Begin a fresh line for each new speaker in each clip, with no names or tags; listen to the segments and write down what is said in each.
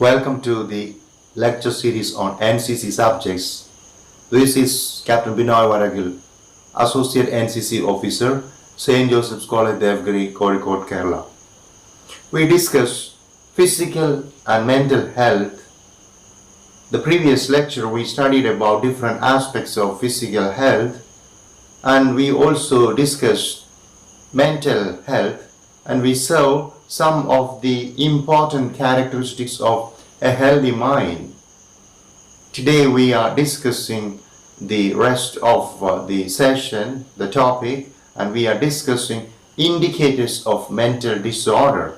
Welcome to the lecture series on NCC subjects. This is Captain Binoy Varagil, Associate NCC Officer, St. Joseph's College, Devgiri, Kozhikode, Kerala. We discuss physical and mental health. The previous lecture we studied about different aspects of physical health, and we also discussed mental health, and we saw some of the important characteristics of a healthy mind. Today we are discussing the rest of the session, the topic, and we are discussing indicators of mental disorder.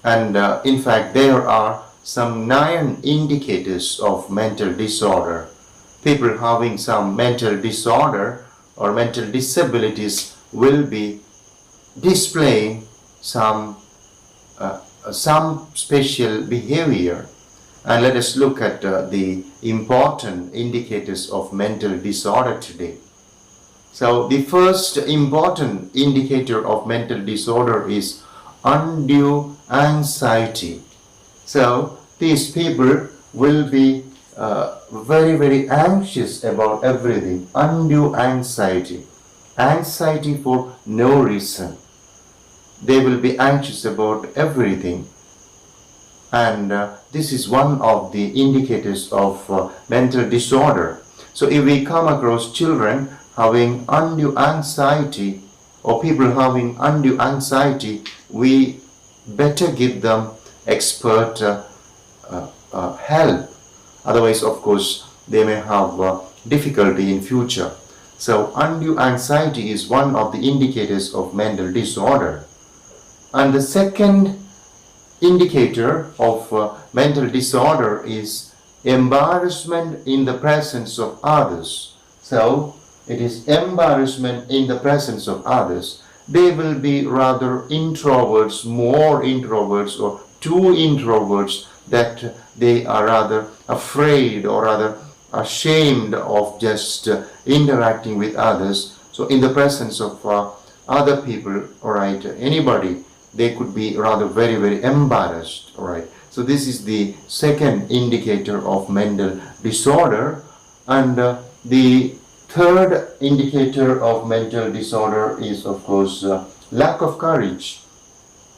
And in fact, there are some 9 indicators of mental disorder. People having some mental disorder or mental disabilities will be displaying some special behavior. And let us look at the important indicators of mental disorder today. So the first important indicator of mental disorder is undue anxiety. So these people will be very anxious about everything. Undue anxiety. Anxiety for no reason. They will be anxious about everything, and this is one of the indicators of mental disorder. So if we come across children having undue anxiety or people having undue anxiety, we better give them expert help. Otherwise, of course, they may have difficulty in future. So undue anxiety is one of the indicators of mental disorder. And the second indicator of mental disorder is embarrassment in the presence of others. So it is embarrassment in the presence of others. They will be rather introverts, more introverts or too introverts, that they are rather afraid or rather ashamed of just interacting with others. So in the presence of other people, alright, anybody, they could be rather very embarrassed. Alright, so this is the second indicator of mental disorder. And the third indicator of mental disorder is, of course, lack of courage.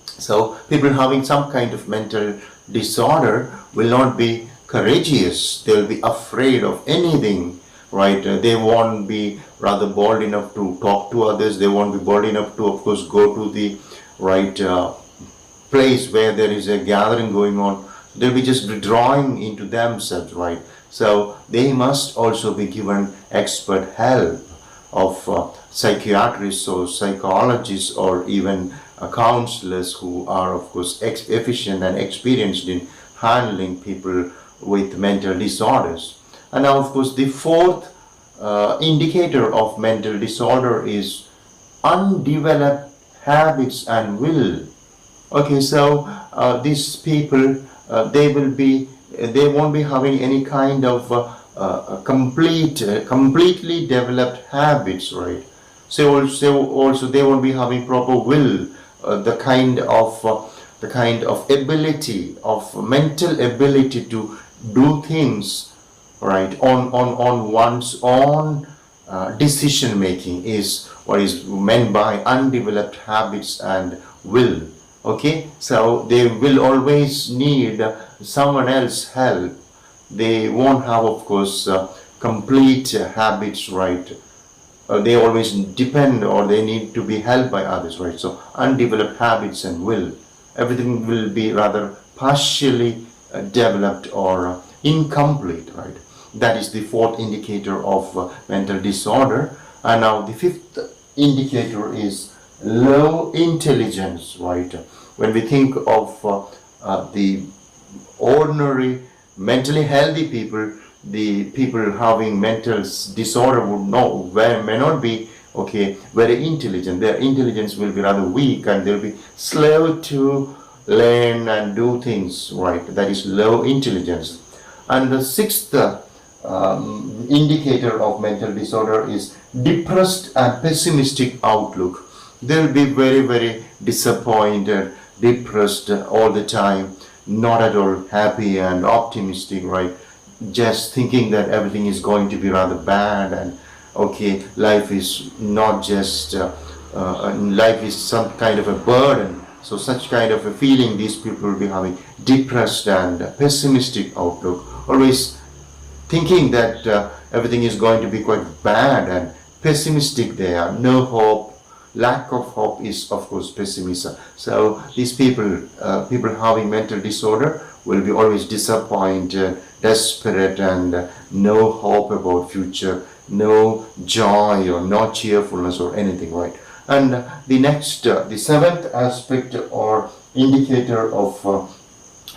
So people having some kind of mental disorder will not be courageous. They will be afraid of anything, right? They won't be rather bold enough to talk to others. They won't be bold enough to, of course, go to the right place where there is a gathering going on. They'll be just withdrawing into themselves, right? So they must also be given expert help of psychiatrists or psychologists or even counselors who are, of course, efficient and experienced in handling people with mental disorders. And now, of course, the fourth indicator of mental disorder is undeveloped habits and will. Okay, so these people, they won't be having any kind of completely developed habits, right? So also they won't be having proper will, the kind of ability, of mental ability to do things, right, on one's own decision making is what is meant by undeveloped habits and will. Okay, so they will always need someone else's help. They won't have, of course, complete habits, right? They always depend or they need to be helped by others, right? So undeveloped habits and will, everything will be rather partially developed or incomplete, right? That is the fourth indicator of mental disorder. And now the fifth indicator is low intelligence, right? When we think of the ordinary mentally healthy people, the people having mental disorder may not be very intelligent. Their intelligence will be rather weak and they'll be slow to learn and do things, right? That is low intelligence. And the sixth indicator of mental disorder is depressed and pessimistic outlook. They'll be very disappointed, depressed all the time. not at all happy and optimistic, right? Just thinking that everything is going to be rather bad, and okay, life is not just life is some kind of a burden. So such kind of a feeling these people will be having, depressed and pessimistic outlook, always thinking that everything is going to be quite bad and pessimistic. They are no hope. Lack of hope is of course pessimism. So these people people having mental disorder will be always disappointed, desperate, and no hope about future, no joy or no cheerfulness or anything, right? And the next the seventh aspect or indicator of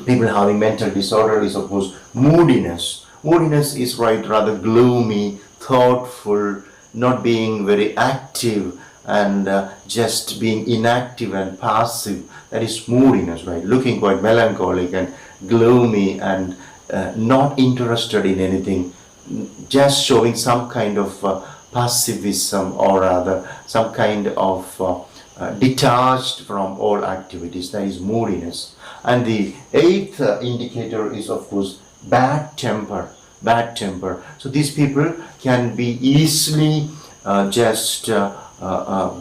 people having mental disorder is of course moodiness. Moodiness is, right, rather gloomy, thoughtful, not being very active, and just being inactive and passive. That is moodiness, right? Looking quite melancholic and gloomy, and not interested in anything, just showing some kind of passivism, or rather some kind of detached from all activities. That is moodiness. And the eighth indicator is of course bad temper. Bad temper. So these people can be easily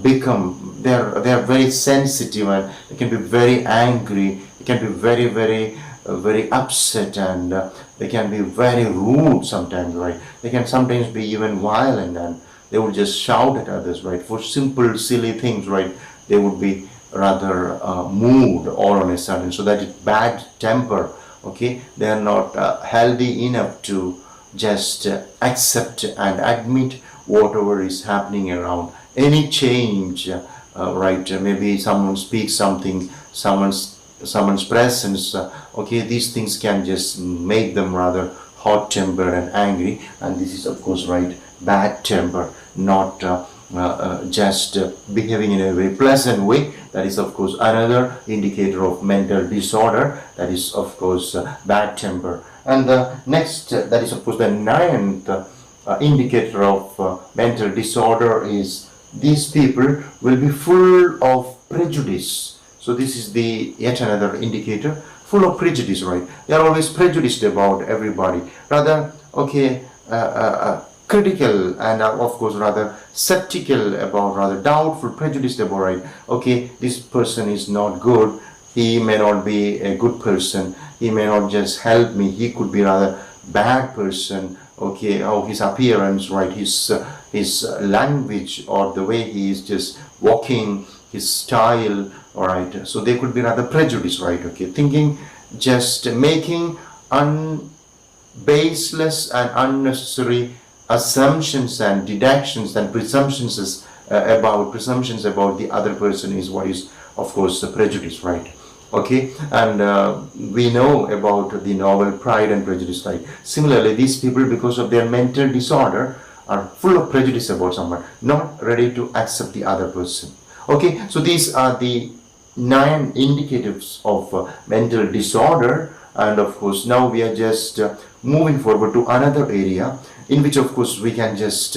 become, they're very sensitive, and they can be very angry, they can be very upset, and they can be very rude sometimes, right? They can sometimes be even violent, and they would just shout at others, right? For simple silly things, right? They would be rather moved all on a sudden. So that is bad temper. Okay, they are not healthy enough to just accept and admit whatever is happening around. Any change, right? Maybe someone speaks something, someone's presence. Okay, these things can just make them rather hot-tempered and angry, and this is of course, right, bad temper, not just behaving in a very pleasant way. That is of course another indicator of mental disorder. That is of course bad temper. And the next, that is of course the ninth indicator of mental disorder is these people will be full of prejudice. So this is the yet another indicator, full of prejudice, right? They are always prejudiced about everybody, rather okay, critical, and of course rather skeptical about, rather doubtful, prejudiced about, right? Okay, this person is not good, he may not be a good person, he may not just help me, he could be rather bad person. Okay, oh, his appearance, right, his language, or the way he is just walking, his style, all right, so they could be rather prejudiced, right? Okay, thinking, just making baseless and unnecessary assumptions and deductions and presumptions about the other person is what is of course the prejudice, right? Okay, and we know about the novel Pride and Prejudice, right? Similarly, these people, because of their mental disorder, are full of prejudice about someone, not ready to accept the other person. Okay, so these are the 9 indicators of mental disorder, and of course now we are just moving forward to another area in which of course we can just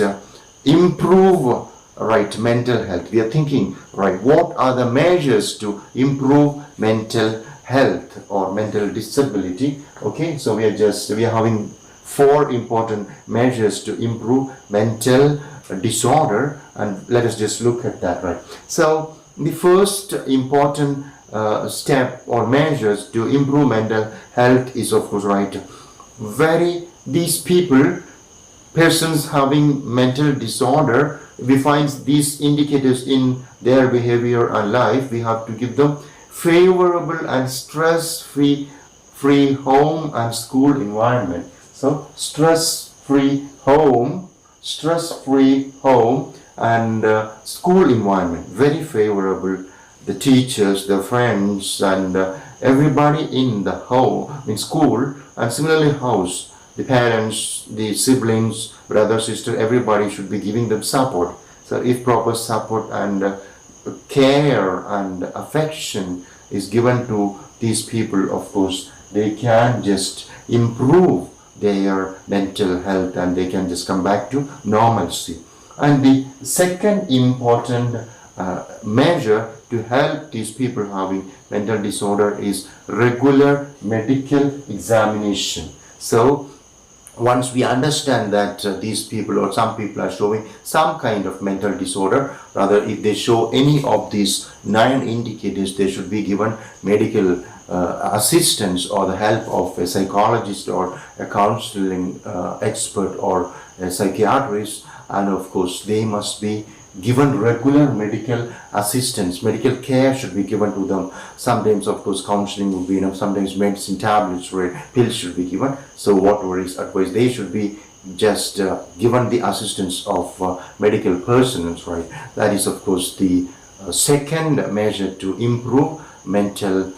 improve, right, mental health. We are thinking, right, what are the measures to improve mental health or mental disability? Okay, so we are having 4 important measures to improve mental disorder, and let us just look at that, right? So the first important step or measures to improve mental health is of course, right, these persons having mental disorder, we find these indicators in their behavior and life. We have to give them favorable and stress-free home and school environment. So stress-free home and school environment, very favorable. The teachers, the friends, and everybody in the home, in school, and similarly house, the parents, the siblings, brother, sister, everybody should be giving them support. So if proper support and care and affection is given to these people, of course, they can just improve their mental health and they can just come back to normalcy. And the second important measure to help these people having mental disorder is regular medical examination. So once we understand that these people or some people are showing some kind of mental disorder, rather if they show any of these 9 indicators, they should be given medical assistance or the help of a psychologist or a counseling expert or a psychiatrist, and of course they must be given regular medical assistance. Medical care should be given to them. Sometimes of course counseling would be enough, sometimes medicine tablets or pills should be given. So whatever is advised, they should be just given the assistance of medical personnel, right? That is of course the second measure to improve mental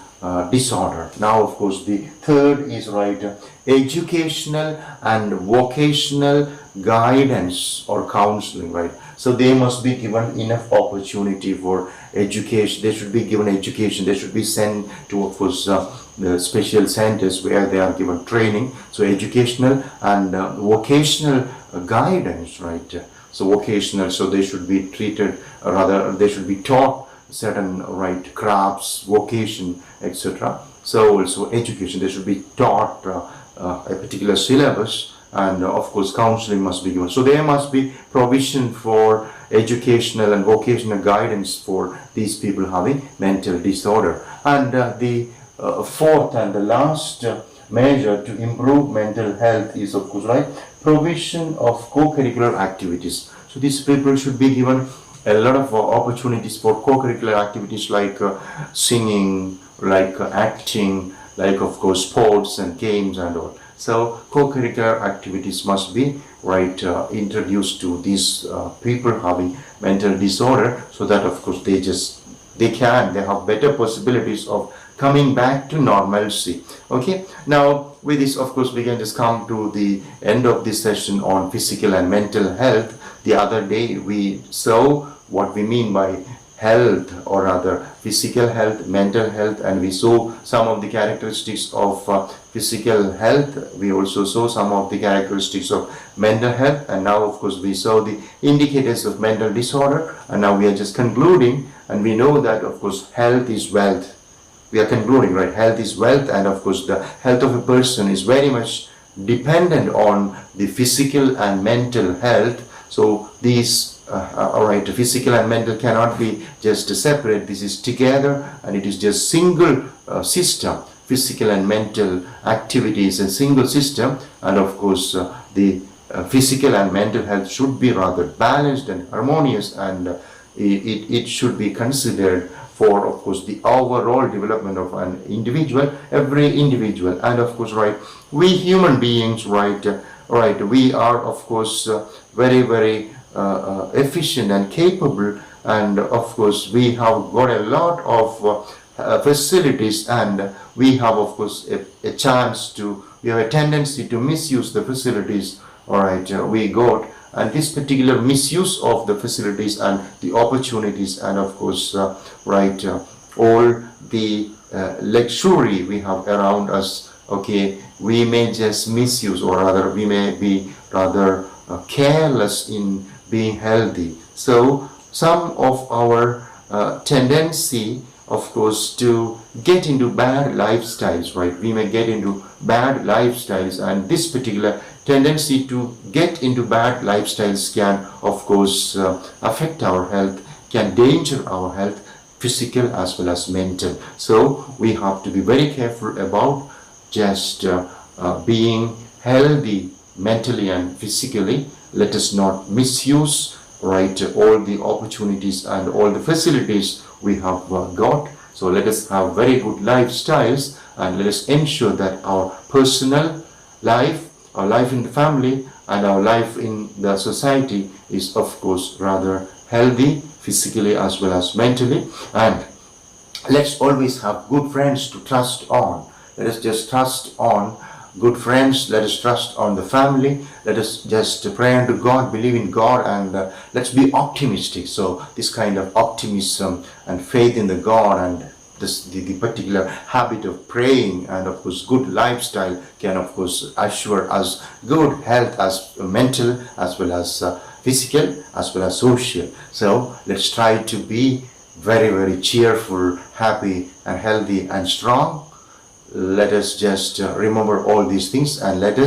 disorder. Now of course the third is educational and vocational guidance or counseling, right? So they must be given enough opportunity for education. They should be given education. They should be sent to, of course, the special centers where they are given training. So educational and vocational guidance, right? So vocational, so they should be treated, rather they should be taught certain crafts, vocation, etc. So also education, they should be taught a particular syllabus, and of course counseling must be given. So there must be provision for educational and vocational guidance for these people having mental disorder. And the fourth and the last measure to improve mental health is of course provision of co-curricular activities. So these people should be given a lot of opportunities for co-curricular activities like singing, like acting, like of course sports and games and all. So co-curricular activities must be introduced to these people having mental disorder, so that of course they have better possibilities of coming back to normalcy. Okay, now with this of course we can just come to the end of this session on physical and mental health. The other day we saw what we mean by health, or rather physical health, mental health, and we saw some of the characteristics of physical health. We also saw some of the characteristics of mental health, and now of course we saw the indicators of mental disorder, and now we are just concluding, and we know that of course health is wealth. We are concluding, right? Health is wealth, and of course the health of a person is very much dependent on the physical and mental health. So these physical and mental cannot be just separate. This is together, and it is just single system. Physical and mental activity is a single system, and of course the physical and mental health should be rather balanced and harmonious, and it should be considered for of course the overall development of an individual, every individual. And of course we human beings we are of course very efficient and capable, and of course we have got a lot of facilities, and we have of course we have a tendency to misuse the facilities we got, and this particular misuse of the facilities and the opportunities, and of course all the luxury we have around us, we may just misuse, or rather we may be rather careless in being healthy. So some of our tendency of course to get into bad lifestyles, we may get into bad lifestyles, and this particular tendency to get into bad lifestyles can of course affect our health, can danger our health, physical as well as mental. So we have to be very careful about just being healthy mentally and physically. Let us not misuse all the opportunities and all the facilities we have got. So let us have very good lifestyles, and let us ensure that our personal life, our life in the family, and our life in the society is of course rather healthy, physically as well as mentally. And let's always have good friends to trust on. Let us just trust on good friends. Let us trust on the family. Let us just pray unto God, believe in God, and let's be optimistic. So this kind of optimism and faith in the God, and the particular habit of praying, and of course good lifestyle can of course assure us good health, as mental as well as physical as well as social. So let's try to be very, very cheerful, happy and healthy and strong. Let us just remember all these things, and let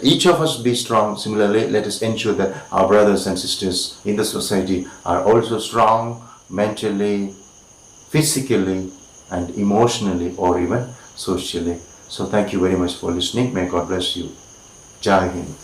each of us be strong. Similarly, let us ensure that our brothers and sisters in the society are also strong mentally, physically and emotionally, or even socially. So thank you very much for listening. May God bless you. Jai Hind.